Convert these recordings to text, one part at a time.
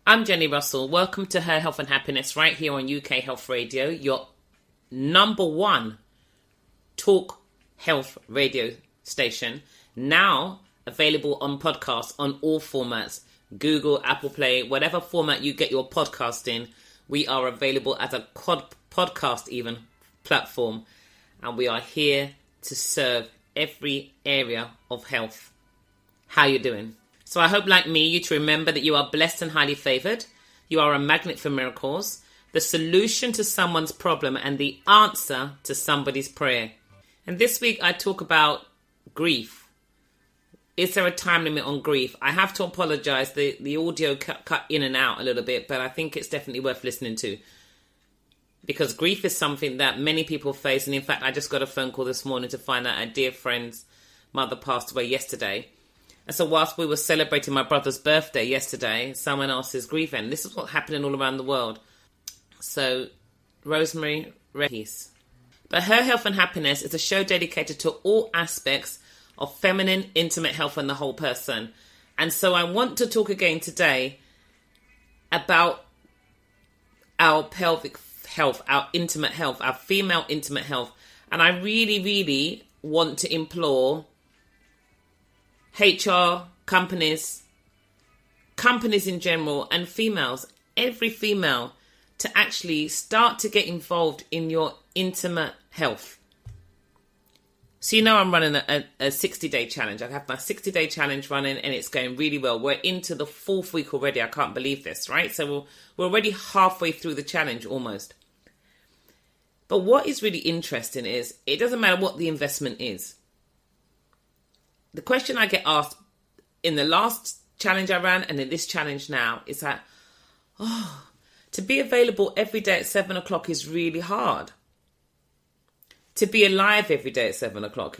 I'm Jenny Russell. Welcome to Her Health and Happiness right here on UK Health Radio, your number one talk health radio station. Now available on podcasts on all formats, Google, Apple Play, whatever format you get your podcast in. We are available as a podcast even platform, and we are here to serve every area of health. How you doing? So I hope, like me, you to remember that you are blessed and highly favoured. You are a magnet for miracles, the solution to someone's problem and the answer to somebody's prayer. And this week I talk about grief. Is there a time limit on grief? I have to apologise. The audio cut in and out a little bit, but I think it's definitely worth listening to. Because grief is something that many people face. And in fact, I just got a phone call this morning to find out a dear friend's mother passed away yesterday. And so whilst we were celebrating my brother's birthday yesterday, someone else is grieving. This is what's happening all around the world. So, Rosemary, peace. But Her Health and Happiness is a show dedicated to all aspects of feminine, intimate health and the whole person. And so I want to talk again today about our pelvic health, our intimate health, our female intimate health. And I really, really want to implore HR, companies in general, and females, every female, to actually start to get involved in your intimate health. So you know I'm running a 60-day challenge. I have my 60-day challenge running and it's going really well. We're into the 4th week already. I can't believe this, right? So we're already halfway through the challenge almost. But what is really interesting is it doesn't matter what the investment is. The question I get asked in the last challenge I ran and in this challenge now is that, to be available every day at 7 o'clock is really hard. To be alive every day at 7 o'clock,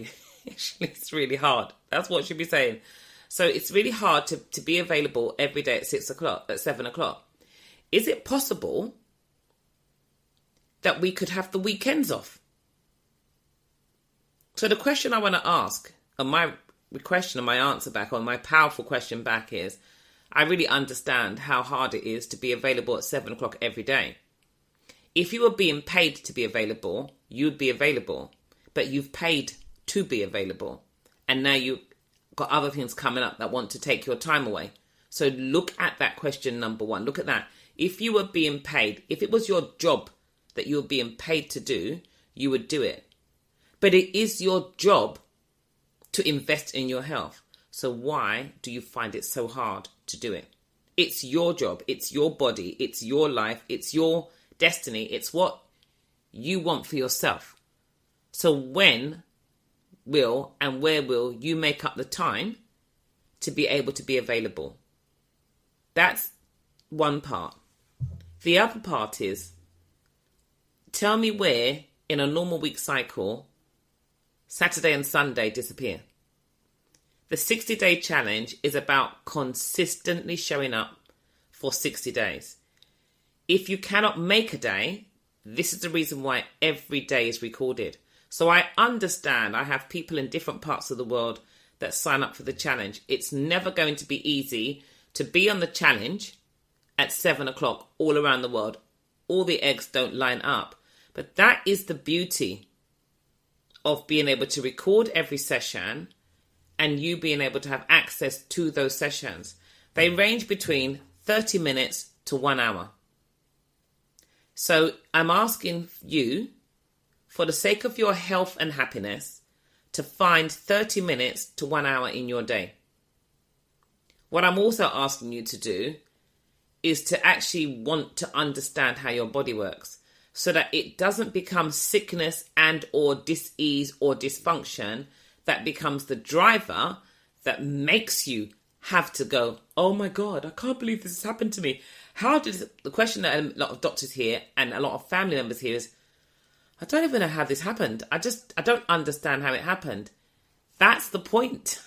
actually, it's really hard. That's what she'd be saying. So it's really hard to be available every day at 7 o'clock. Is it possible that we could have the weekends off? So the question I want to ask, and my question and my answer back, or my powerful question back is, I really understand how hard it is to be available at 7 o'clock every day. If you were being paid to be available, you'd be available. But you've paid to be available. And now you've got other things coming up that want to take your time away. So look at that question number one. Look at that. If you were being paid, if it was your job that you were being paid to do, you would do it. But it is your job to invest in your health. So why do you find it so hard to do it? It's your job. It's your body. It's your life. It's your destiny. It's what you want for yourself. So when will and where will you make up the time to be able to be available? That's one part. The other part is, tell me where in a normal week cycle Saturday and Sunday disappear. The 60-day challenge is about consistently showing up for 60 days. If you cannot make a day, this is the reason why every day is recorded. So I understand I have people in different parts of the world that sign up for the challenge. It's never going to be easy to be on the challenge at 7 o'clock all around the world. All the eggs don't line up. But that is the beauty of being able to record every session and you being able to have access to those sessions. They range between 30 minutes to 1 hour. So I'm asking you, for the sake of your health and happiness, to find 30 minutes to 1 hour in your day. What I'm also asking you to do is to actually want to understand how your body works, so that it doesn't become sickness and or dis-ease or dysfunction that becomes the driver that makes you have to go, oh my God, I can't believe this has happened to me. The question that a lot of doctors hear and a lot of family members hear is, I don't even know how this happened. I don't understand how it happened. That's the point.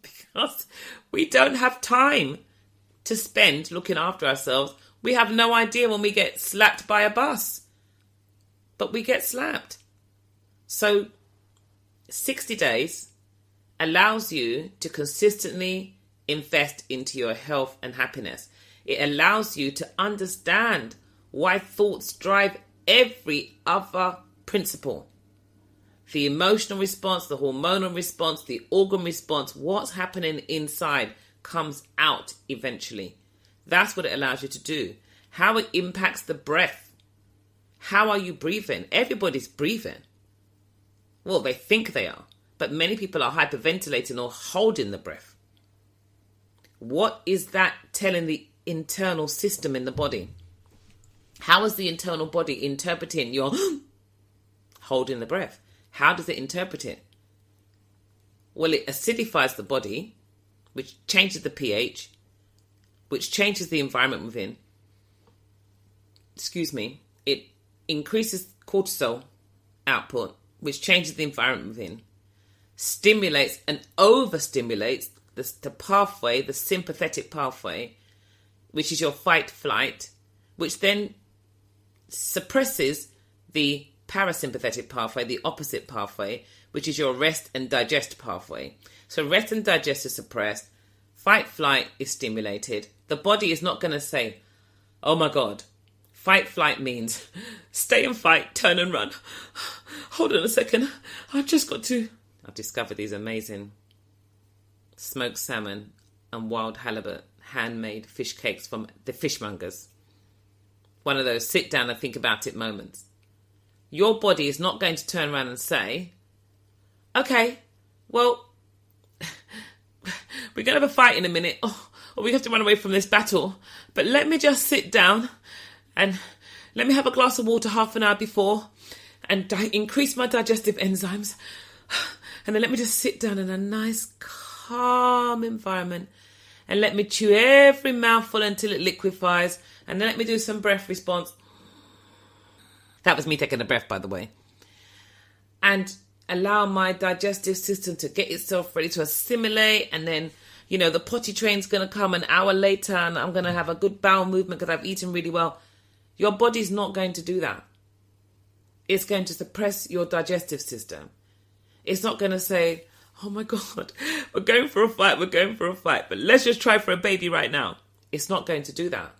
Because we don't have time to spend looking after ourselves. We have no idea when we get slapped by a bus. But we get slapped. So 60 days allows you to consistently invest into your health and happiness. It allows you to understand why thoughts drive every other principle. The emotional response, the hormonal response, the organ response, what's happening inside comes out eventually. That's what it allows you to do. How it impacts the breath. How are you breathing? Everybody's breathing. Well, they think they are, but many people are hyperventilating or holding the breath. What is that telling the internal system in the body? How is the internal body interpreting your holding the breath? How does it interpret it? Well, it acidifies the body, which changes the pH, which changes the environment within. It increases cortisol output, which changes the environment within, stimulates and overstimulates the pathway, the sympathetic pathway, which is your fight-flight, which then suppresses the parasympathetic pathway, the opposite pathway, which is your rest and digest pathway. So rest and digest is suppressed, fight-flight is stimulated. The body is not going to say, oh my God, fight-flight means stay and fight, turn and run. Hold on a second, I've discovered these amazing smoked salmon and wild halibut handmade fish cakes from the fishmongers. One of those sit down and think about it moments. Your body is not going to turn around and say, okay, well, we're going to have a fight in a minute, or we have to run away from this battle, but let me just sit down and let me have a glass of water half an hour before and increase my digestive enzymes, and then let me just sit down in a nice, calm environment and let me chew every mouthful until it liquefies, and then let me do some breath response. That was me taking a breath, by the way. And allow my digestive system to get itself ready to assimilate, and then, the potty train's going to come an hour later and I'm going to have a good bowel movement because I've eaten really well. Your body's not going to do that. It's going to suppress your digestive system. It's not going to say, oh my God, we're going for a fight, but let's just try for a baby right now. It's not going to do that.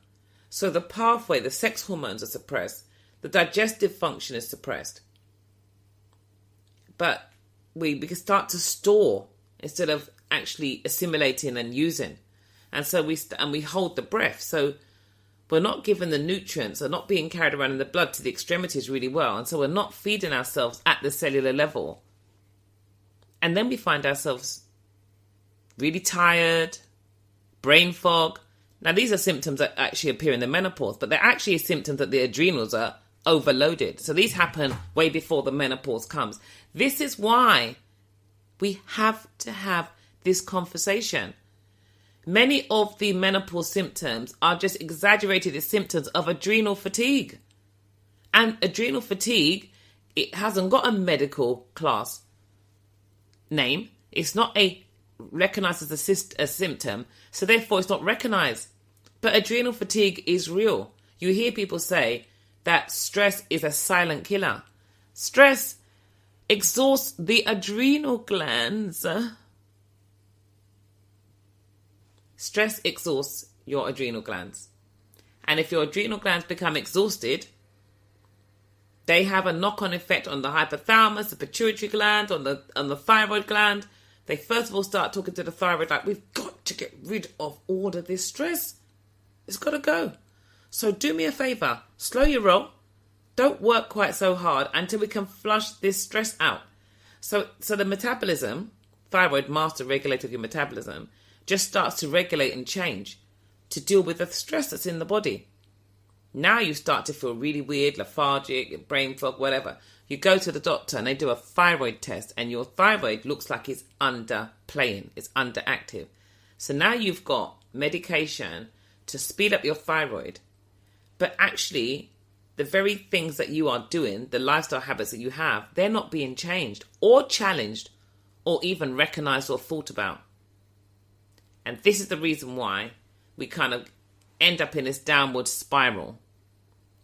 So the pathway, the sex hormones are suppressed. The digestive function is suppressed. But we can start to store instead of actually assimilating and using. And so we hold the breath. So we're not given the nutrients, are not being carried around in the blood to the extremities really well. And so we're not feeding ourselves at the cellular level. And then we find ourselves really tired, brain fog. Now, these are symptoms that actually appear in the menopause, but they're actually symptoms that the adrenals are overloaded. So these happen way before the menopause comes. This is why we have to have this conversation. Many of the menopause symptoms are just exaggerated symptoms of adrenal fatigue. And adrenal fatigue, it hasn't got a medical class name. It's not recognized as a symptom, so therefore it's not recognized. But adrenal fatigue is real. You hear people say that stress is a silent killer. Stress exhausts the adrenal glands. Stress exhausts your adrenal glands. And if your adrenal glands become exhausted, they have a knock-on effect on the hypothalamus, the pituitary gland, on the thyroid gland. They first of all start talking to the thyroid like, we've got to get rid of all of this stress. It's got to go. So do me a favour, slow your roll. Don't work quite so hard until we can flush this stress out. So the metabolism, thyroid master regulator of your metabolism, just starts to regulate and change to deal with the stress that's in the body. Now you start to feel really weird, lethargic, brain fog, whatever. You go to the doctor and they do a thyroid test and your thyroid looks like it's underplaying, it's underactive. So now you've got medication to speed up your thyroid, but actually the very things that you are doing, the lifestyle habits that you have, they're not being changed or challenged or even recognized or thought about. And this is the reason why we kind of end up in this downward spiral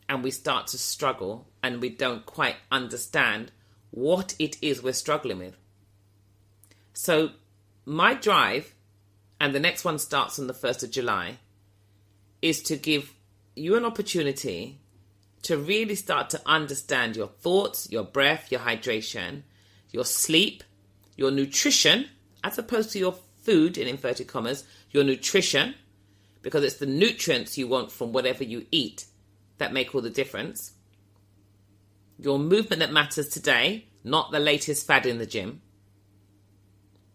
and we start to struggle and we don't quite understand what it is we're struggling with. So my drive, and the next one starts on the 1st of July, is to give you an opportunity to really start to understand your thoughts, your breath, your hydration, your sleep, your nutrition, as opposed to your food, in inverted commas, your nutrition, because it's the nutrients you want from whatever you eat that make all the difference. Your movement that matters today, not the latest fad in the gym.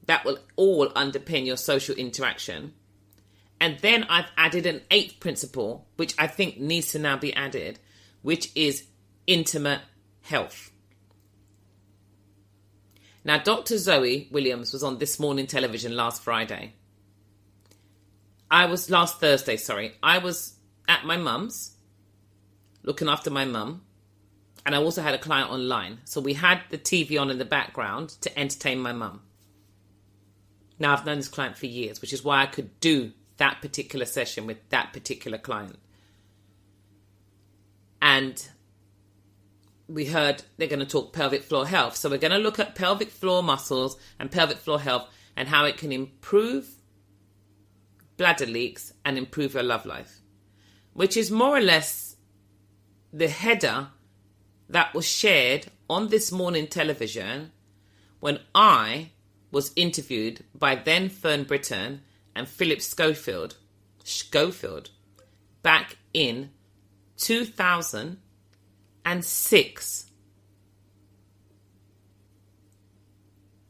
That will all underpin your social interaction. And then I've added an 8th principle, which I think needs to now be added, which is intimate health. Now, Dr. Zoe Williams was on This Morning Television last Thursday, I was at my mum's, looking after my mum. And I also had a client online. So we had the TV on in the background to entertain my mum. Now, I've known this client for years, which is why I could do that particular session with that particular client. And we heard they're going to talk pelvic floor health. So we're going to look at pelvic floor muscles and pelvic floor health and how it can improve bladder leaks and improve your love life, which is more or less the header that was shared on This Morning Television when I was interviewed by then Fern Britton and Philip Schofield back in 2006.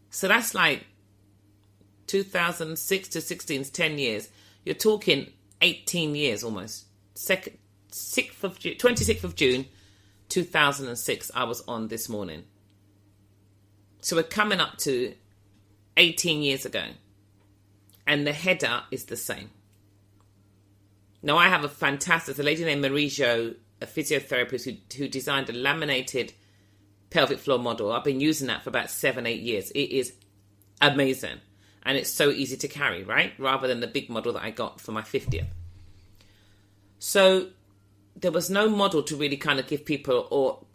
So that's like 2006 to 16 is 10 years. You're talking 18 years almost. 26th of June 2006, I was on This Morning. So we're coming up to 18 years ago. And the header is the same. Now, I have a lady named Marie Jo, a physiotherapist who designed a laminated pelvic floor model. I've been using that for about 7-8 years. It is amazing. And it's so easy to carry, right? Rather than the big model that I got for my 50th. So there was no model to really kind of give people, or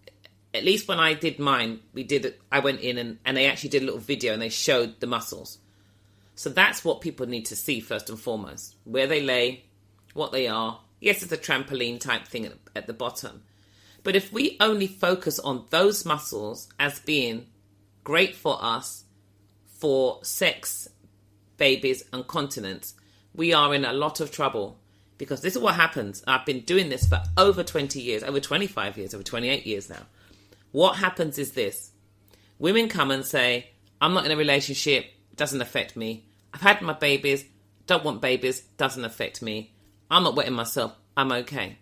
at least when I did mine, I went in and they actually did a little video and they showed the muscles. So that's what people need to see first and foremost. Where they lay, what they are. Yes, it's a trampoline type thing at the bottom. But if we only focus on those muscles as being great for us for sex, babies and continence, we are in a lot of trouble. Because this is what happens. I've been doing this for over 20 years, over 25 years, over 28 years now. What happens is this. Women come and say, I'm not in a relationship, doesn't affect me. I've had my babies, don't want babies, doesn't affect me. I'm not wetting myself, I'm okay.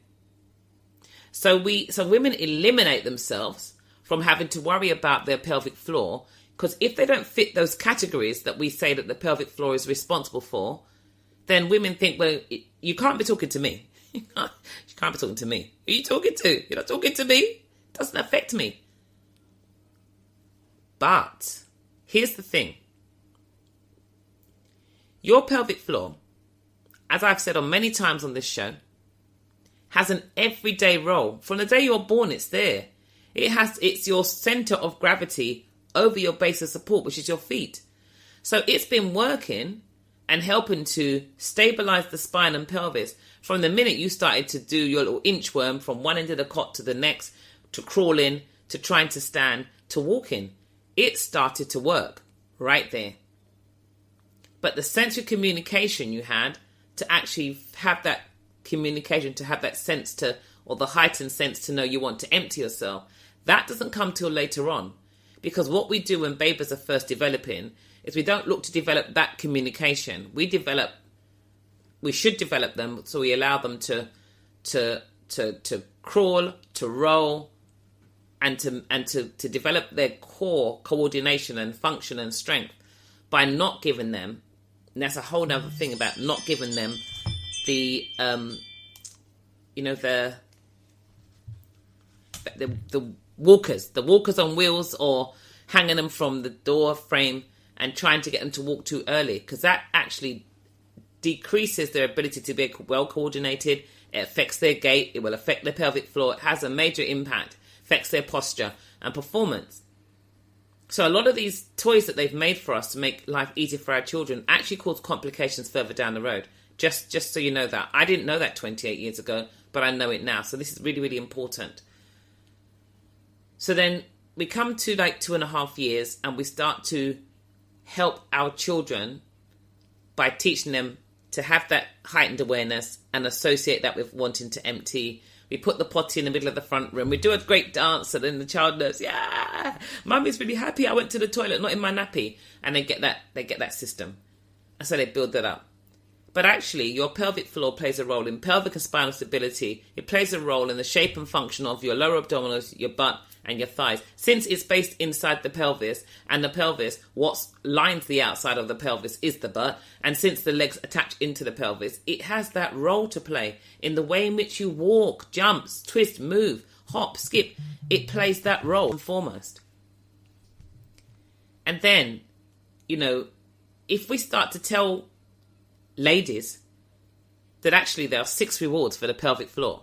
So women eliminate themselves from having to worry about their pelvic floor, because if they don't fit those categories that we say that the pelvic floor is responsible for, then women think, well, you can't be talking to me. You can't be talking to me. Who are you talking to? You're not talking to me. It doesn't affect me. But here's the thing. Your pelvic floor, as I've said on many times on this show, has an everyday role. From the day you're born, it's there. It's your center of gravity over your base of support, which is your feet. So it's been working and helping to stabilize the spine and pelvis from the minute you started to do your little inchworm from one end of the cot to the next, to crawling, to trying to stand, to walking. It started to work right there. But the sensory communication you had to actually have that communication, to have that sense to, or the heightened sense to know you want to empty yourself, that doesn't come till later on. Because what we do when babies are first developing is we don't look to develop that communication. We should develop them, so we allow them to crawl, to roll, and to develop their core coordination and function and strength by not giving them, and that's a whole other thing about not giving them the walkers on wheels, or hanging them from the door frame and trying to get them to walk too early, because that actually decreases their ability to be well coordinated. It affects their gait. It will affect their pelvic floor. It has a major impact, affects their posture and performance. So a lot of these toys that they've made for us to make life easier for our children actually cause complications further down the road. Just so you know that. I didn't know that 28 years ago, but I know it now. So this is really, really important. So then we come to like 2.5 years and we start to help our children by teaching them to have that heightened awareness and associate that with wanting to empty. We put the potty in the middle of the front room. We do a great dance, and then the child knows, yeah, Mummy's really happy. I went to the toilet, not in my nappy. And they get that system. And so they build that up. But actually, your pelvic floor plays a role in pelvic and spinal stability. It plays a role in the shape and function of your lower abdominals, your butt, and your thighs. Since it's based inside the pelvis, and the pelvis, what lines the outside of the pelvis is the butt, and since the legs attach into the pelvis, it has that role to play in the way in which you walk, jumps, twist, move, hop, skip. It plays that role and foremost. And then, if we start to tell ladies that actually there are 6 rewards for the pelvic floor: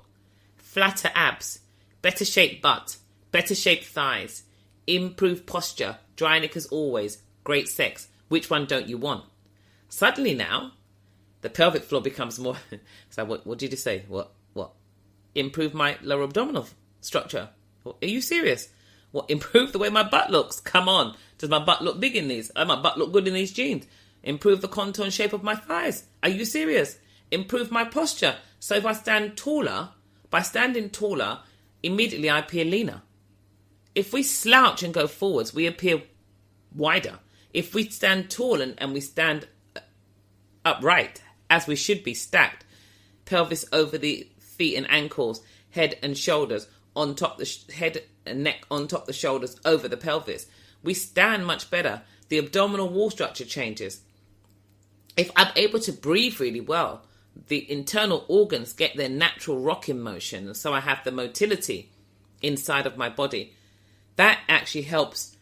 flatter abs, better shaped butt, better shaped thighs, improved posture, dry neck as always, great sex. Which one don't you want? Suddenly now, the pelvic floor becomes more... So what did you say? What? Improve my lower abdominal structure? Are you serious? What? Improve the way my butt looks? Come on. Does my butt look big in these? Does my butt look good in these jeans? Improve the contour and shape of my thighs? Are you serious? Improve my posture. So if I stand taller, by standing taller, immediately I appear leaner. If we slouch and go forwards, we appear wider. If we stand tall and we stand upright, as we should be stacked, pelvis over the feet and ankles, head and shoulders on top the head and neck on top the shoulders over the pelvis, we stand much better. The abdominal wall structure changes. If I'm able to breathe really well, the internal organs get their natural rocking motion, so I have the motility inside of my body. That actually helps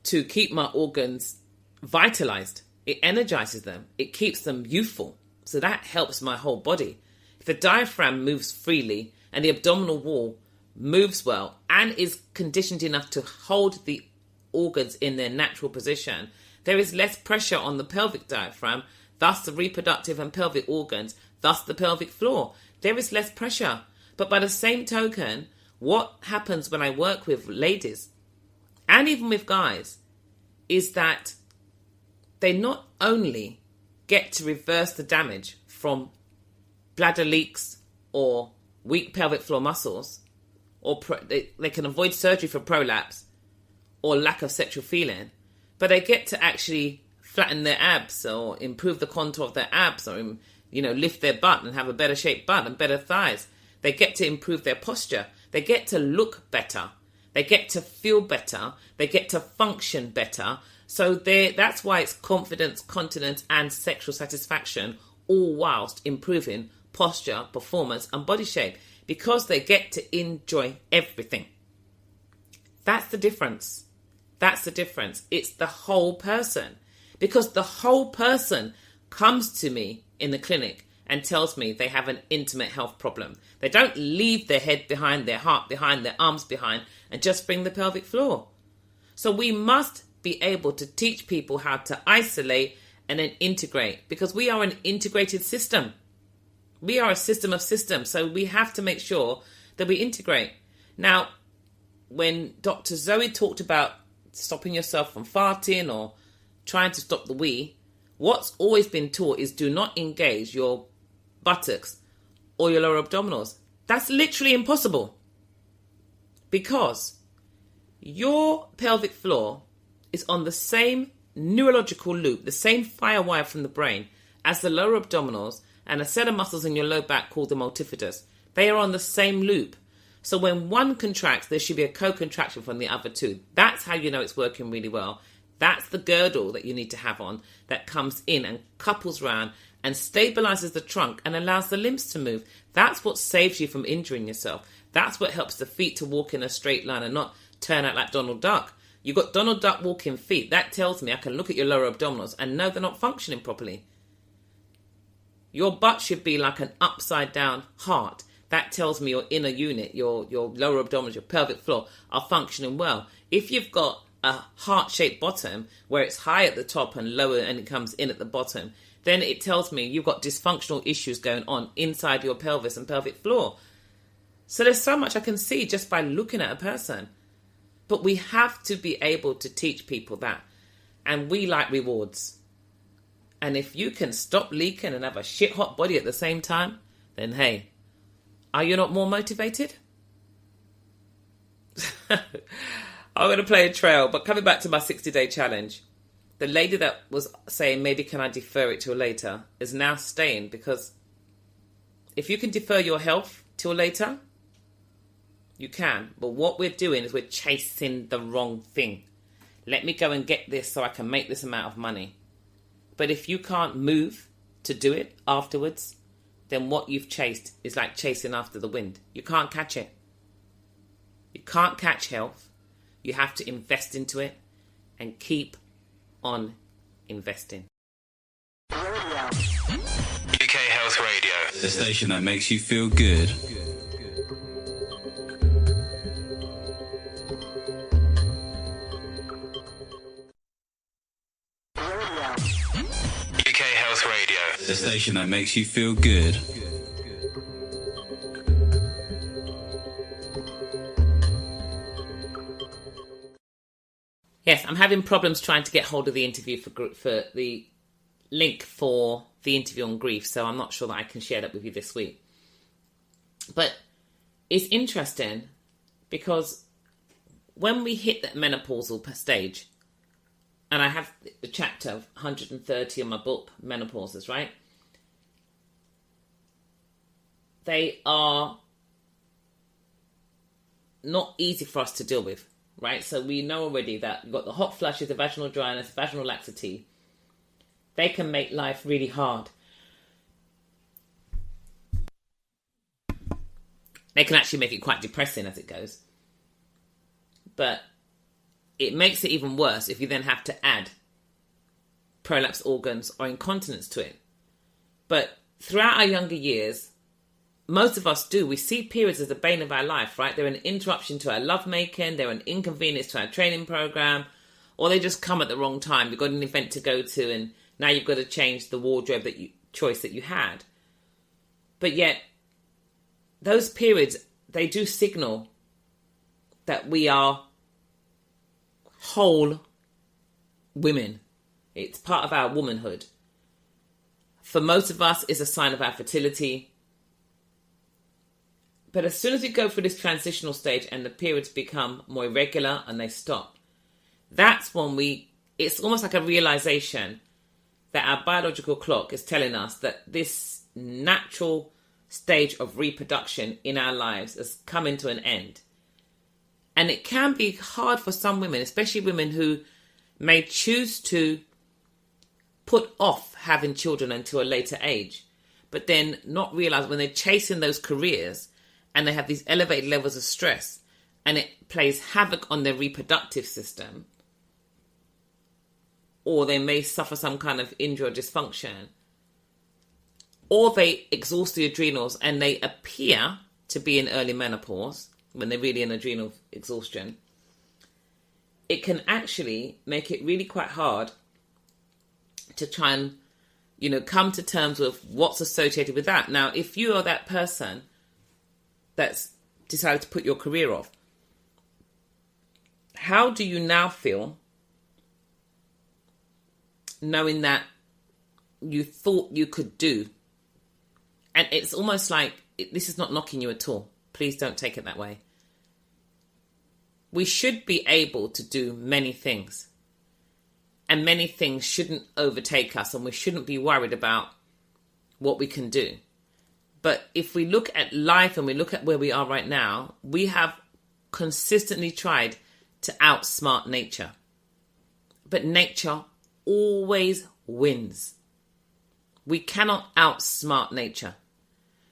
to keep my organs vitalized. It energizes them. It keeps them youthful. So that helps my whole body. If the diaphragm moves freely and the abdominal wall moves well and is conditioned enough to hold the organs in their natural position, there is less pressure on the pelvic diaphragm, thus the reproductive and pelvic organs, thus the pelvic floor. There is less pressure. But by the same token, what happens when I work with ladies and even with guys is that they not only get to reverse the damage from bladder leaks or weak pelvic floor muscles, or they can avoid surgery for prolapse or lack of sexual feeling, but they get to actually flatten their abs or improve the contour of their abs or, lift their butt and have a better shaped butt and better thighs. They get to improve their posture. They get to look better. They get to feel better. They get to function better. So that's why it's confidence, continence and sexual satisfaction, all whilst improving posture, performance and body shape, because they get to enjoy everything. That's the difference. That's the difference. It's the whole person. Because the whole person comes to me in the clinic and tells me they have an intimate health problem. They don't leave their head behind, their heart behind, their arms behind, and just bring the pelvic floor. So we must be able to teach people how to isolate and then integrate, because we are an integrated system. We are a system of systems, so we have to make sure that we integrate. Now, when Dr. Zoe talked about stopping yourself from farting or trying to stop the wee, what's always been taught is do not engage your buttocks or your lower abdominals. That's literally impossible, because your pelvic floor is on the same neurological loop, the same firewire from the brain as the lower abdominals and a set of muscles in your low back called the multifidus. They are on the same loop. So when one contracts, there should be a co-contraction from the other two. That's how you know it's working really well. That's the girdle that you need to have on that comes in and couples round and stabilizes the trunk and allows the limbs to move. That's what saves you from injuring yourself. That's what helps the feet to walk in a straight line and not turn out like Donald Duck. You've got Donald Duck walking feet. That tells me I can look at your lower abdominals and know they're not functioning properly. Your butt should be like an upside down heart. That tells me your inner unit, your lower abdominals, your pelvic floor are functioning well. If you've got a heart-shaped bottom where it's high at the top and lower and it comes in at the bottom, then it tells me you've got dysfunctional issues going on inside your pelvis and pelvic floor. So there's so much I can see just by looking at a person. But we have to be able to teach people that. And we like rewards. And if you can stop leaking and have a shit hot body at the same time, then hey, are you not more motivated? I'm going to play a trail, but coming back to my 60-day challenge, the lady that was saying, maybe can I defer it till later, is now staying, because if you can defer your health till later, you can. But what we're doing is we're chasing the wrong thing. Let me go and get this so I can make this amount of money. But if you can't move to do it afterwards, then what you've chased is like chasing after the wind. You can't catch it. You can't catch health. You have to invest into it and keep on investing. UK Health Radio, the station that makes you feel good. UK Health Radio, the station that makes you feel good. Yes, I'm having problems trying to get hold of the interview for the link for the interview on grief, so I'm not sure that I can share that with you this week. But it's interesting because when we hit that menopausal stage, and I have the chapter of 130 in my book, Menopauses, right? They are not easy for us to deal with. Right, so we know already that you've got the hot flushes, the vaginal dryness, vaginal laxity. They can make life really hard. They can actually make it quite depressing as it goes. But it makes it even worse if you then have to add prolapsed organs or incontinence to it. But throughout our younger years, most of us do. We see periods as the bane of our life, right? They're an interruption to our lovemaking. They're an inconvenience to our training program. Or they just come at the wrong time. You've got an event to go to and now you've got to change the wardrobe choice that you had. But yet, those periods, they do signal that we are whole women. It's part of our womanhood. For most of us, it's a sign of our fertility. But as soon as we go through this transitional stage and the periods become more irregular and they stop, that's when it's almost like a realization that our biological clock is telling us that this natural stage of reproduction in our lives has come into an end. And it can be hard for some women, especially women who may choose to put off having children until a later age, but then not realize when they're chasing those careers and they have these elevated levels of stress and it plays havoc on their reproductive system, or they may suffer some kind of injury or dysfunction, or they exhaust the adrenals and they appear to be in early menopause when they're really in adrenal exhaustion, it can actually make it really quite hard to try and, come to terms with what's associated with that. Now, if you are that person that's decided to put your career off, how do you now feel knowing that you thought you could do? And it's almost like this is not knocking you at all. Please don't take it that way. We should be able to do many things. And many things shouldn't overtake us, and we shouldn't be worried about what we can do. But if we look at life and we look at where we are right now, we have consistently tried to outsmart nature. But nature always wins. We cannot outsmart nature.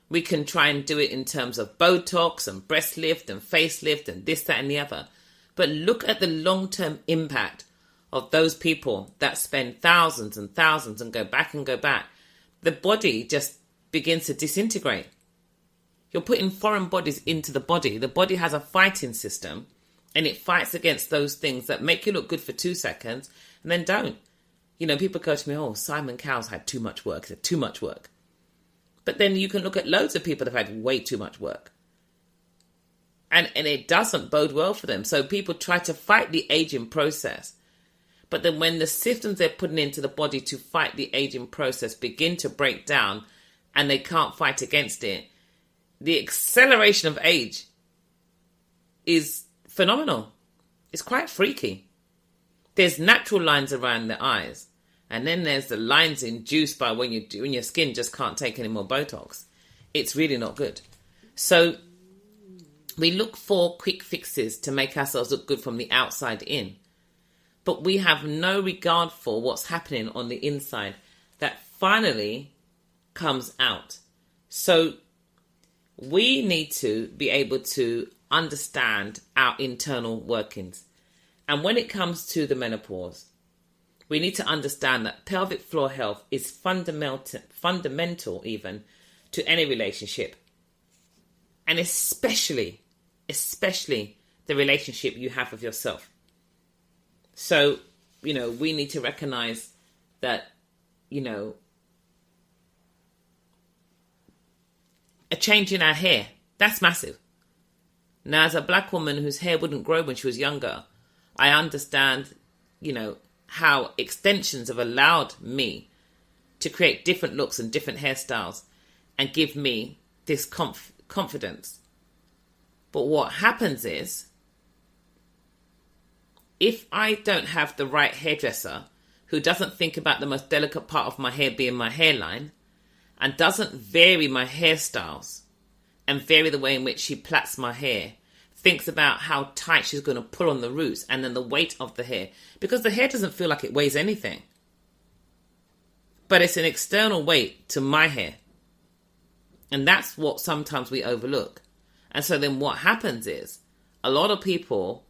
We can try and do it in terms of Botox and breast lift and facelift and this, that and the other. But look at the long-term impact of those people that spend thousands and thousands and go back and go back. The body just begins to disintegrate. You're putting foreign bodies into the body. The body has a fighting system and it fights against those things that make you look good for 2 seconds and then don't. People go to me, oh, Simon Cowell's had too much work. He said too much work. But then you can look at loads of people that have had way too much work. And it doesn't bode well for them. So people try to fight the aging process. But then when the systems they're putting into the body to fight the aging process begin to break down and they can't fight against it, the acceleration of age is phenomenal. It's quite freaky. There's natural lines around the eyes. And then there's the lines induced by when your skin just can't take any more Botox. It's really not good. So we look for quick fixes to make ourselves look good from the outside in. But we have no regard for what's happening on the inside that finally comes out. So we need to be able to understand our internal workings. And when it comes to the menopause, we need to understand that pelvic floor health is fundamental even to any relationship. And especially the relationship you have with yourself. So, we need to recognize that, a change in our hair, that's massive. Now, as a black woman whose hair wouldn't grow when she was younger, I understand, how extensions have allowed me to create different looks and different hairstyles and give me this confidence. But what happens is, if I don't have the right hairdresser who doesn't think about the most delicate part of my hair being my hairline and doesn't vary my hairstyles and vary the way in which she plaits my hair, thinks about how tight she's going to pull on the roots and then the weight of the hair, because the hair doesn't feel like it weighs anything. But it's an external weight to my hair. And that's what sometimes we overlook. And so then what happens is a lot of people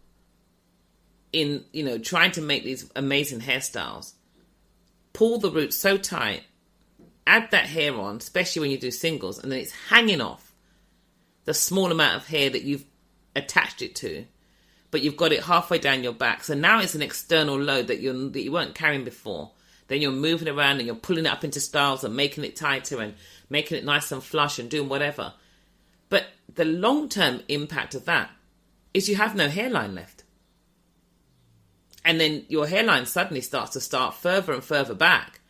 in, trying to make these amazing hairstyles, pull the roots so tight, add that hair on, especially when you do singles, and then it's hanging off the small amount of hair that you've attached it to, but you've got it halfway down your back. So now it's an external load that you weren't carrying before. Then you're moving around and you're pulling it up into styles and making it tighter and making it nice and flush and doing whatever. But the long-term impact of that is you have no hairline left. And then your hairline suddenly starts to start further and further back.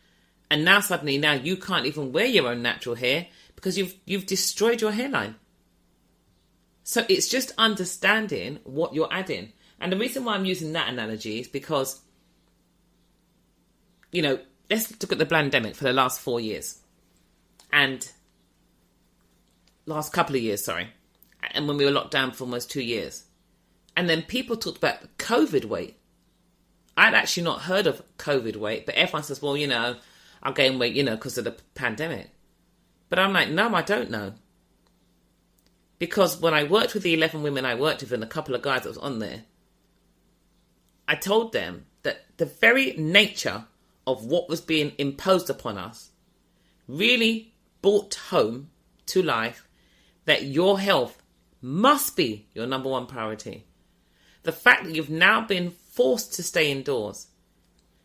And now suddenly you can't even wear your own natural hair because you've destroyed your hairline. So it's just understanding what you're adding. And the reason why I'm using that analogy is because, let's look at the pandemic for the last 4 years. And last couple of years, sorry. And when we were locked down for almost 2 years. And then people talked about the COVID weight. I'd actually not heard of COVID weight, but everyone says, well, I'll gain weight, because of the pandemic. But I'm like, no, I don't know. Because when I worked with the 11 women I worked with and a couple of guys that was on there, I told them that the very nature of what was being imposed upon us really brought home to life that your health must be your number one priority. The fact that you've now been forced to stay indoors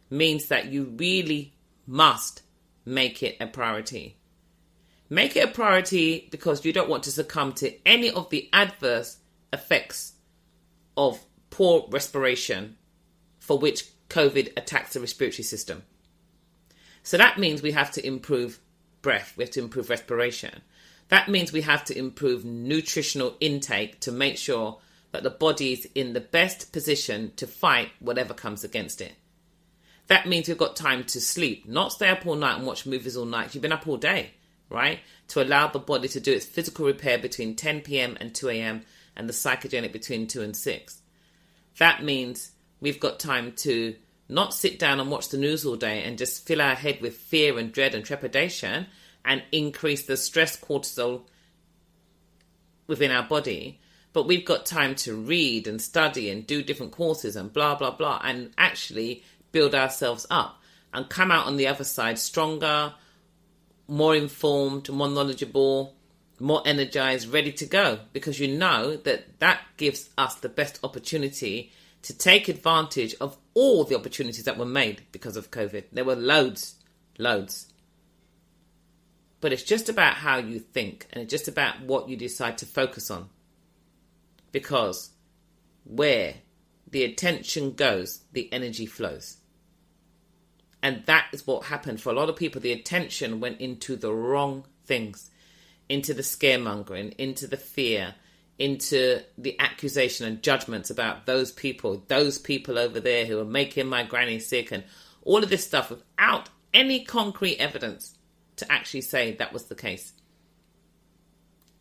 means that you really must make it a priority. Make it a priority because you don't want to succumb to any of the adverse effects of poor respiration for which COVID attacks the respiratory system. So that means we have to improve breath, we have to improve respiration. That means we have to improve nutritional intake to make sure that the body is in the best position to fight whatever comes against it. That means we've got time to sleep, not stay up all night and watch movies all night. You've been up all day, right? To allow the body to do its physical repair between 10 p.m. and 2 a.m. and the psychogenic between 2 and 6. That means we've got time to not sit down and watch the news all day and just fill our head with fear and dread and trepidation and increase the stress cortisol within our body. But we've got time to read and study and do different courses and blah, blah, blah, and actually build ourselves up and come out on the other side stronger, more informed, more knowledgeable, more energized, ready to go. Because that gives us the best opportunity to take advantage of all the opportunities that were made because of COVID. There were loads. But it's just about how you think, and it's just about what you decide to focus on. Because where the attention goes, the energy flows. And that is what happened for a lot of people. The attention went into the wrong things, into the scaremongering, into the fear, into the accusation and judgments about those people over there who are making my granny sick, and all of this stuff without any concrete evidence to actually say that was the case.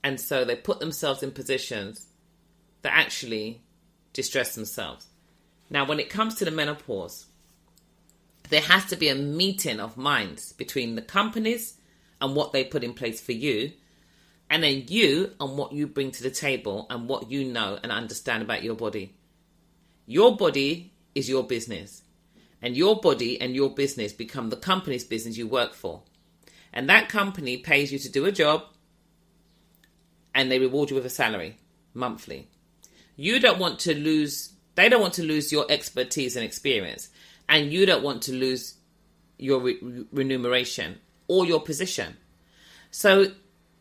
And so they put themselves in positions that actually distress themselves. Now, when it comes to the menopause, there has to be a meeting of minds between the companies and what they put in place for you, and then you and what you bring to the table and what you know and understand about your body. Your body is your business, and your body and your business become the company's business you work for. And that company pays you to do a job, and they reward you with a salary monthly. They don't want to lose your expertise and experience, and you don't want to lose your remuneration or your position. So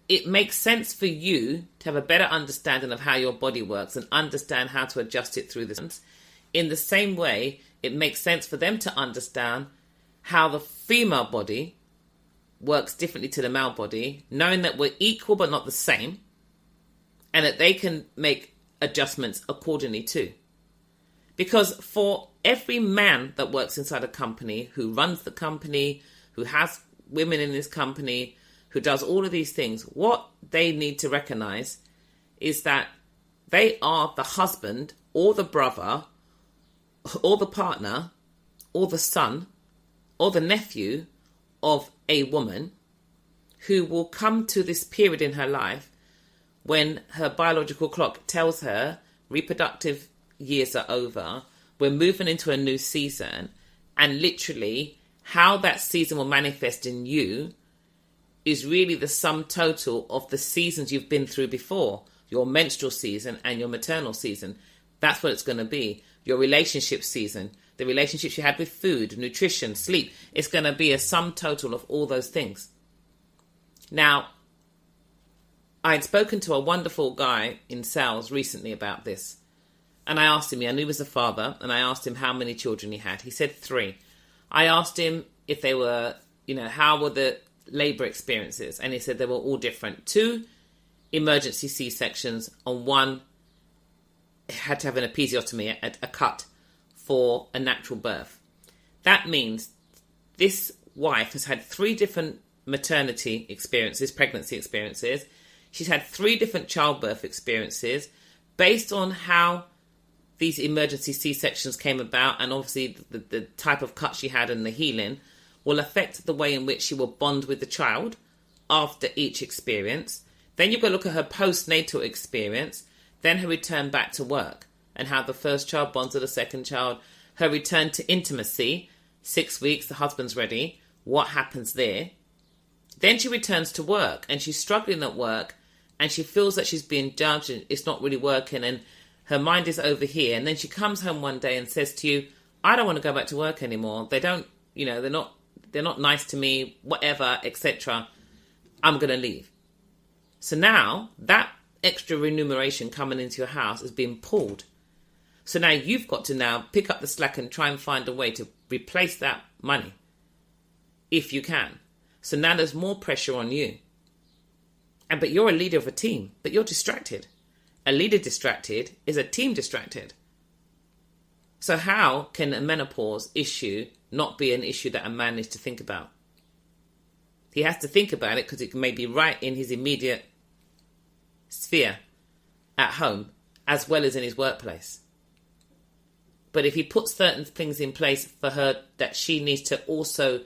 it makes sense for you to have a better understanding of how your body works and understand how to adjust it through this. In the same way, it makes sense for them to understand how the female body works differently to the male body, knowing that we're equal but not the same, and that they can make adjustments accordingly too. Because for every man that works inside a company, who runs the company, who has women in this company, who does all of these things, what they need to recognize is that they are the husband or the brother or the partner or the son or the nephew of a woman who will come to this period in her life when her biological clock tells her reproductive years are over, we're moving into a new season, and literally how that season will manifest in you is really the sum total of the seasons you've been through before, your menstrual season and your maternal season. That's what it's going to be. Your relationship season, the relationships you had with food, nutrition, sleep. It's going to be a sum total of all those things. Now, I had spoken to a wonderful guy in sales recently about this. And I asked him, I knew he was a father, and I asked him how many children he had. He said 3. I asked him if they were, how were the labour experiences? And he said they were all different. 2 emergency C-sections, and 1 had to have an episiotomy, a cut for a natural birth. That means this wife has had 3 different maternity experiences, pregnancy experiences. She's had 3 different childbirth experiences based on how these emergency C-sections came about, and obviously the type of cut she had and the healing will affect the way in which she will bond with the child after each experience. Then you've got to look at her postnatal experience, then her return back to work and how the first child bonds with the second child, her return to intimacy, 6 weeks, the husband's ready, what happens there? Then she returns to work and she's struggling at work and she feels that she's being judged and it's not really working and her mind is over here. And then she comes home one day and says to you, I don't want to go back to work anymore. They don't, they're not nice to me, whatever, etc. I'm going to leave. So now that extra remuneration coming into your house has been pulled. So now you've got to now pick up the slack and try and find a way to replace that money if you can. So now there's more pressure on you. But you're a leader of a team, but you're distracted. A leader distracted is a team distracted. So how can a menopause issue not be an issue that a man needs to think about? He has to think about it because it may be right in his immediate sphere at home as well as in his workplace. But if he puts certain things in place for her that she needs to also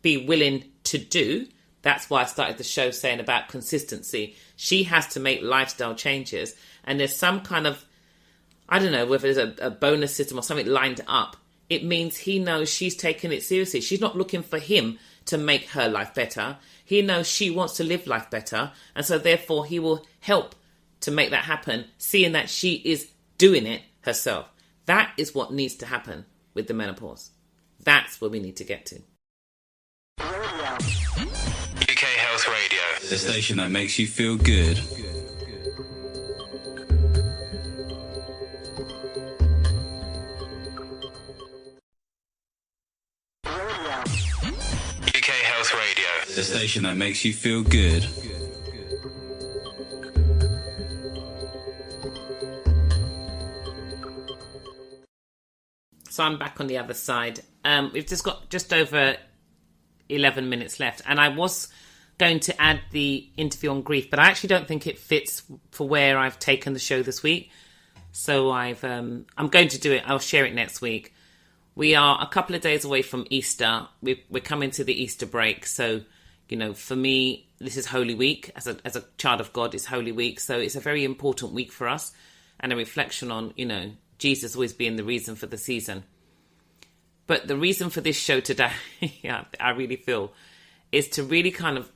be willing to do, that's why I started the show saying about consistency. She has to make lifestyle changes. And there's some kind of, I don't know, whether there's a bonus system or something lined up. It means he knows she's taking it seriously. She's not looking for him to make her life better. He knows she wants to live life better. And so therefore he will help to make that happen, seeing that she is doing it herself. That is what needs to happen with the menopause. That's where we need to get to. UK Health Radio, the station that makes you feel good. UK Health Radio, the station that makes you feel good. So I'm back on the other side. We've just got just over 11 minutes left, and I was going to add the interview on grief, but I actually don't think it fits for where I've taken the show this week. So I'm going to do it. I'll share it next week. We are a couple of days away from Easter. We're coming to the Easter break. So, for me, this is Holy Week. As a child of God, it's Holy Week. So it's a very important week for us, and a reflection on, Jesus always being the reason for the season. But the reason for this show today, I really feel, is to really kind of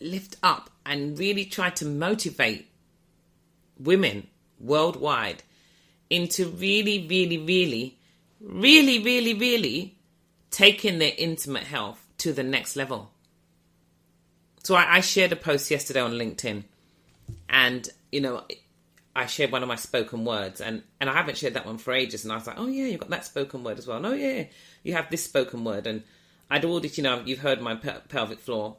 lift up and really try to motivate women worldwide into really, really, really, really, really, really taking their intimate health to the next level. So I shared a post yesterday on LinkedIn, and, I shared one of my spoken words, and I haven't shared that one for ages. And I was like, oh yeah, you've got that spoken word as well. No, yeah, you have this spoken word. And I'd ordered, you've heard my pelvic floor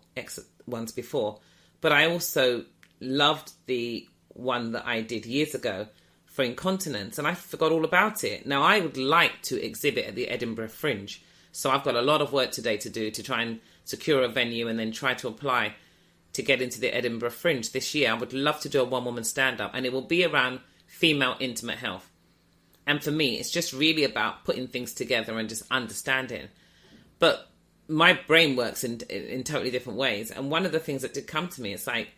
ones before, but I also loved the one that I did years ago for incontinence, and I forgot all about it. Now I would like to exhibit at the Edinburgh Fringe. So I've got a lot of work today to do to try and secure a venue and then try to apply to get into the Edinburgh Fringe this year. I would love to do a one-woman stand-up, and it will be around female intimate health. And for me, it's just really about putting things together and just understanding. But my brain works in totally different ways. And one of the things that did come to me, it's like,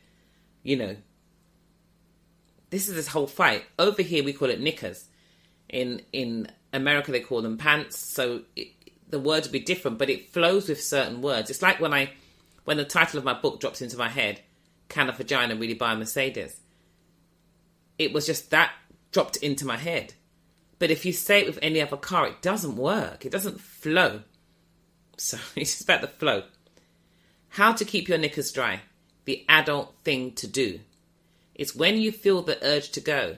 this is this whole fight. Over here, we call it knickers. In America, they call them pants. So the words would be different, but it flows with certain words. It's like when the title of my book drops into my head, Can a Vagina Really Buy a Mercedes? It was just that dropped into my head. But if you say it with any other car, it doesn't work. It doesn't flow. So it's just about the flow. How to keep your knickers dry. The adult thing to do. It's when you feel the urge to go,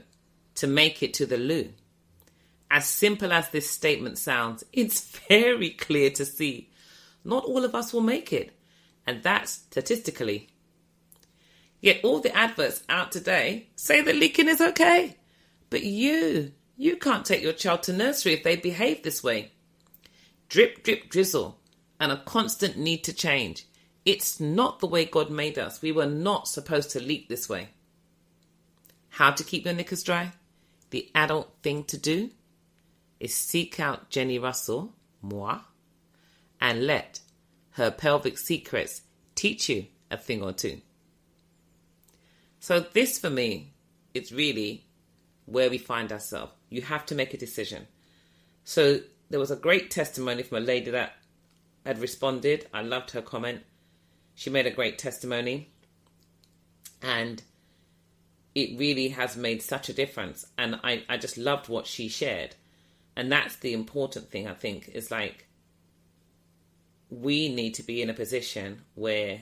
to make it to the loo. As simple as this statement sounds, it's very clear to see. Not all of us will make it. And that's statistically. Yet all the adverts out today say that leaking is okay. But you can't take your child to nursery if they behave this way. Drip, drip, drizzle, and a constant need to change. It's not the way God made us. We were not supposed to leak this way. How to keep your knickers dry? The adult thing to do is seek out Jenni Russell, moi, and let her pelvic secrets teach you a thing or two. So this, for me, is really where we find ourselves. You have to make a decision. So there was a great testimony from a lady that had responded. I loved her comment. She made a great testimony. And it really has made such a difference. And I just loved what she shared. And that's the important thing, I think, is like, we need to be in a position where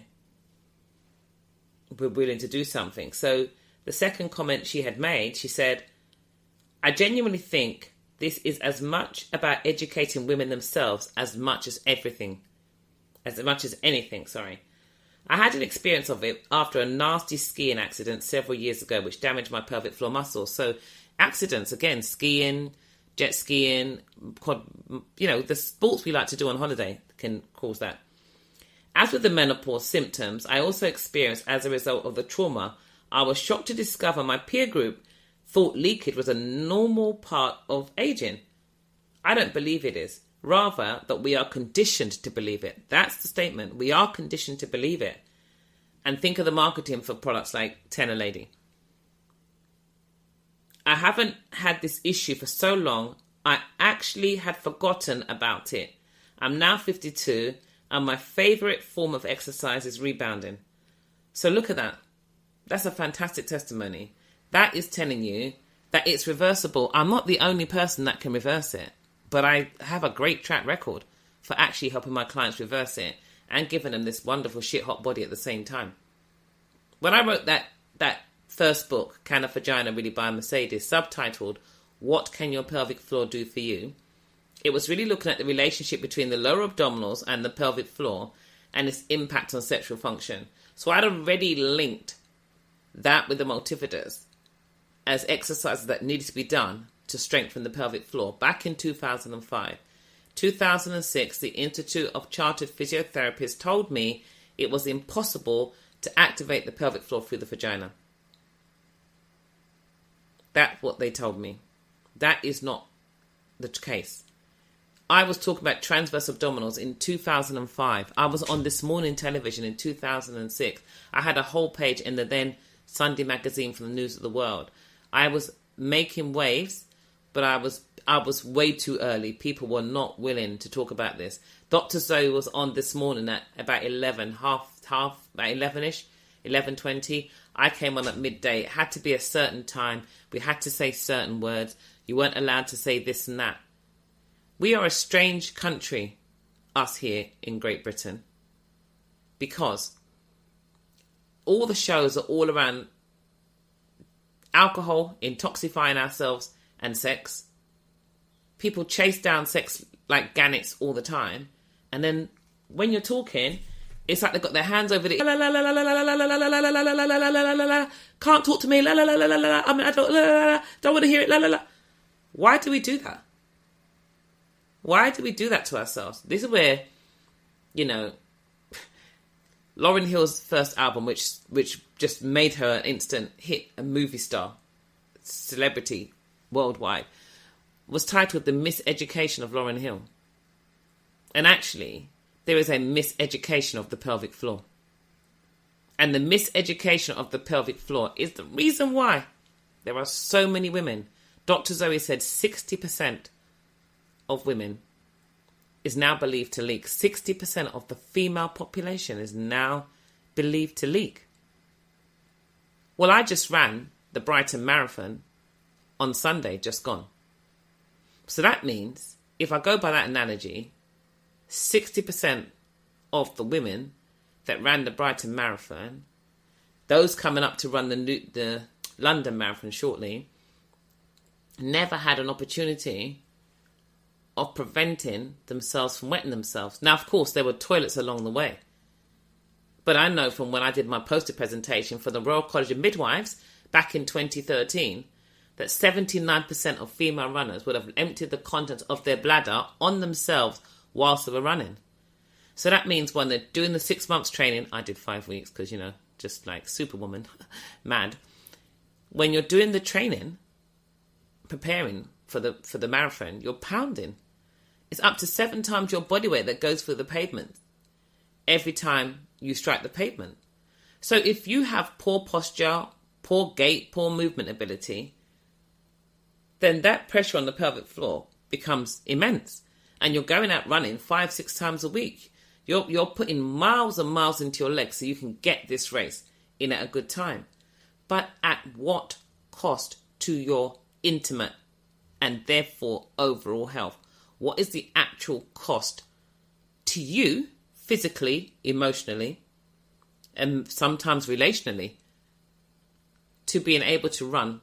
we're willing to do something. So the second comment she had made, she said, I genuinely think this is as much about educating women themselves as much as anything. I had an experience of it after a nasty skiing accident several years ago, which damaged my pelvic floor muscles. So accidents, again, skiing, jet skiing, the sports we like to do on holiday can cause that. As with the menopause symptoms, I also experienced as a result of the trauma, I was shocked to discover my peer group thought leakage was a normal part of aging. I don't believe it is. Rather, that we are conditioned to believe it. That's the statement. We are conditioned to believe it. And think of the marketing for products like Tenor Lady. I haven't had this issue for so long, I actually had forgotten about it. I'm now 52, and my favourite form of exercise is rebounding. So look at that. That's a fantastic testimony. That is telling you that it's reversible. I'm not the only person that can reverse it, but I have a great track record for actually helping my clients reverse it and giving them this wonderful shit hot body at the same time. When I wrote that first book, Can a Vagina Really Buy a Mercedes, subtitled, What Can Your Pelvic Floor Do For You? It was really looking at the relationship between the lower abdominals and the pelvic floor and its impact on sexual function. So I'd already linked that with the multifidus as exercises that needed to be done to strengthen the pelvic floor back in 2005. 2006, the Institute of Chartered Physiotherapists told me it was impossible to activate the pelvic floor through the vagina. That's what they told me. That is not the case. I was talking about transverse abdominals in 2005. I was on This Morning television in 2006. I had a whole page in the then Sunday magazine from the News of the World. I was making waves, but I was way too early. People were not willing to talk about this. Dr. Zoe was on This Morning at about 11, about 11ish, 11:20. I came on at midday. It had to be a certain time. We had to say certain words. You weren't allowed to say this and that. We are a strange country, us here in Great Britain, because all the shows are all around alcohol, intoxifying ourselves, and sex. People chase down sex like gannets all the time, and then when you're talking, it's like they've got their hands over the can't talk to me, I'm an adult, don't want to hear it, Why do we do that? Why do we do that to ourselves? This is where, Lauryn Hill's first album, which just made her an instant hit, a movie star, celebrity worldwide, was titled The Miseducation of Lauryn Hill. And actually, there is a miseducation of the pelvic floor. And the miseducation of the pelvic floor is the reason why there are so many women. Dr. Zoe said 60% of women is now believed to leak. 60% of the female population is now believed to leak. Well, I just ran the Brighton Marathon on Sunday, just gone. So that means, if I go by that analogy, 60% of the women that ran the Brighton Marathon, those coming up to run the London Marathon shortly, never had an opportunity of preventing themselves from wetting themselves. Now, of course, there were toilets along the way. But I know from when I did my poster presentation for the Royal College of Midwives back in 2013, that 79% of female runners would have emptied the contents of their bladder on themselves whilst they were running. So that means when they're doing the 6 months training, I did 5 weeks because, just like Superwoman, mad. When you're doing the training, preparing for the marathon, you're pounding. It's up to 7 times your body weight that goes through the pavement every time you strike the pavement. So if you have poor posture, poor gait, poor movement ability, then that pressure on the pelvic floor becomes immense. And you're going out running 5-6 times a week. You're putting miles and miles into your legs so you can get this race in at a good time. But at what cost to your intimate and therefore overall health? What is the actual cost to you, physically, emotionally, and sometimes relationally, to being able to run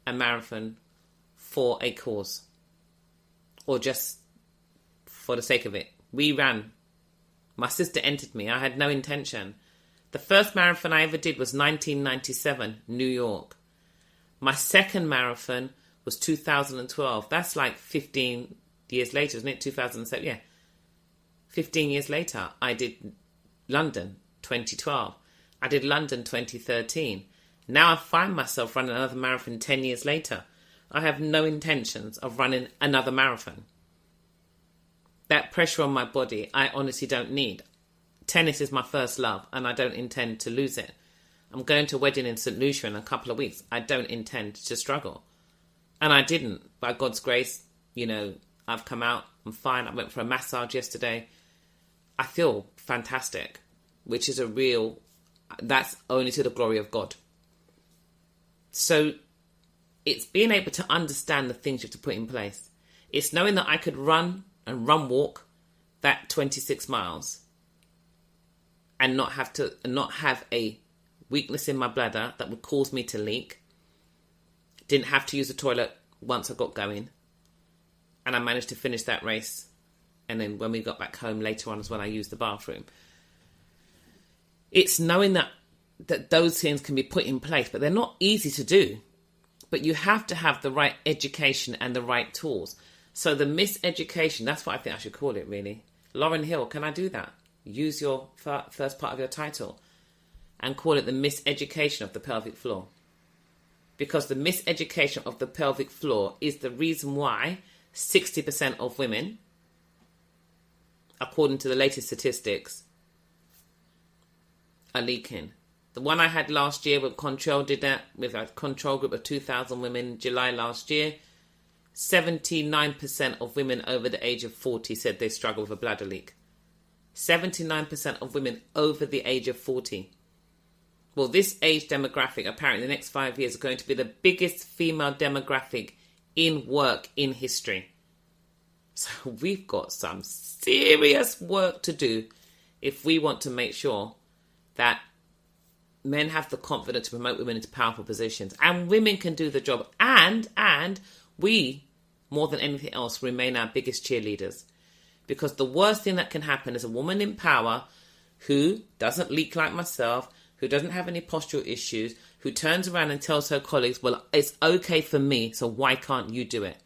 a marathon for a cause? Or just for the sake of it? We ran. My sister entered me. I had no intention. The first marathon I ever did was 1997, New York. My second marathon was 2012. That's like 15 years later, isn't it? 2007, yeah. 15 years later, I did London 2012. I did London 2013. Now I find myself running another marathon 10 years later. I have no intentions of running another marathon. That pressure on my body, I honestly don't need. Tennis is my first love, and I don't intend to lose it. I'm going to a wedding in St. Lucia in a couple of weeks. I don't intend to struggle. And I didn't. By God's grace, I've come out. I'm fine. I went for a massage yesterday. I feel fantastic, which is that's only to the glory of God. So it's being able to understand the things you have to put in place. It's knowing that I could run walk that 26 miles and not have a weakness in my bladder that would cause me to leak. Didn't have to use the toilet once I got going. And I managed to finish that race. And then when we got back home later on is when I used the bathroom. It's knowing that those things can be put in place, but they're not easy to do. But you have to have the right education and the right tools. So the miseducation, that's what I think I should call it, really. Lauren Hill, can I do that? Use your first part of your title and call it the miseducation of the pelvic floor. Because the miseducation of the pelvic floor is the reason why 60% of women, according to the latest statistics, are leaking. The one I had last year with Control did that with a control group of 2,000 women in July last year. 79% of women over the age of 40 said they struggle with a bladder leak. 79% of women over the age of 40. Well, this age demographic, apparently the next 5 years, are going to be the biggest female demographic in work in history. So we've got some serious work to do if we want to make sure that men have the confidence to promote women into powerful positions. And women can do the job. And we, more than anything else, remain our biggest cheerleaders. Because the worst thing that can happen is a woman in power who doesn't leak like myself, who doesn't have any postural issues, who turns around and tells her colleagues, well, it's okay for me, so why can't you do it?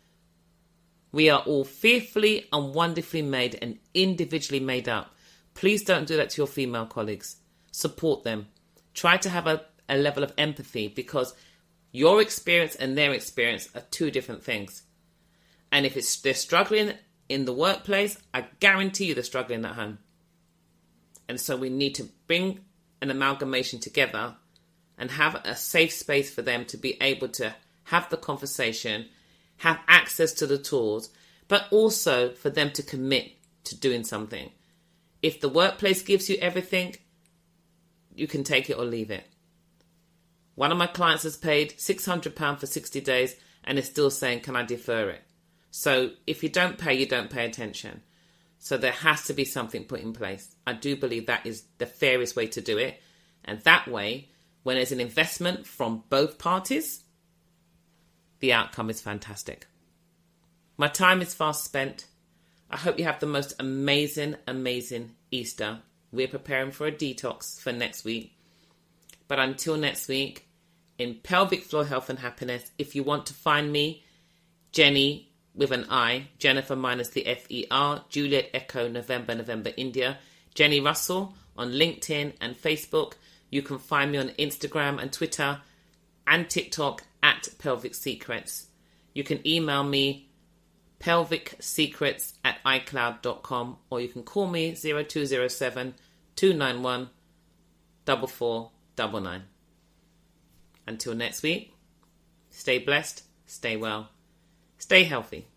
We are all fearfully and wonderfully made and individually made up. Please don't do that to your female colleagues. Support them. Try to have a level of empathy, because your experience and their experience are two different things. And if they're struggling in the workplace, I guarantee you they're struggling at home. And so we need to bring an amalgamation together and have a safe space for them to be able to have the conversation, have access to the tools, but also for them to commit to doing something. If the workplace gives you everything, you can take it or leave it. One of my clients has paid £600 for 60 days and is still saying, can I defer it? So if you don't pay, you don't pay attention. So there has to be something put in place. I do believe that is the fairest way to do it. And that way, when there's an investment from both parties, the outcome is fantastic. My time is fast spent. I hope you have the most amazing Easter. We're preparing for a detox for next week. But until next week, in pelvic floor health and happiness, if you want to find me, Jenni with an I, Jennifer minus the F-E-R, Juliet Echo November India, Jenni Russell on LinkedIn and Facebook. You can find me on Instagram and Twitter and TikTok at Pelvic Secrets. You can email me pelvicsecrets@icloud.com, or you can call me 0207 291 4499. Until next week, stay blessed, stay well, stay healthy.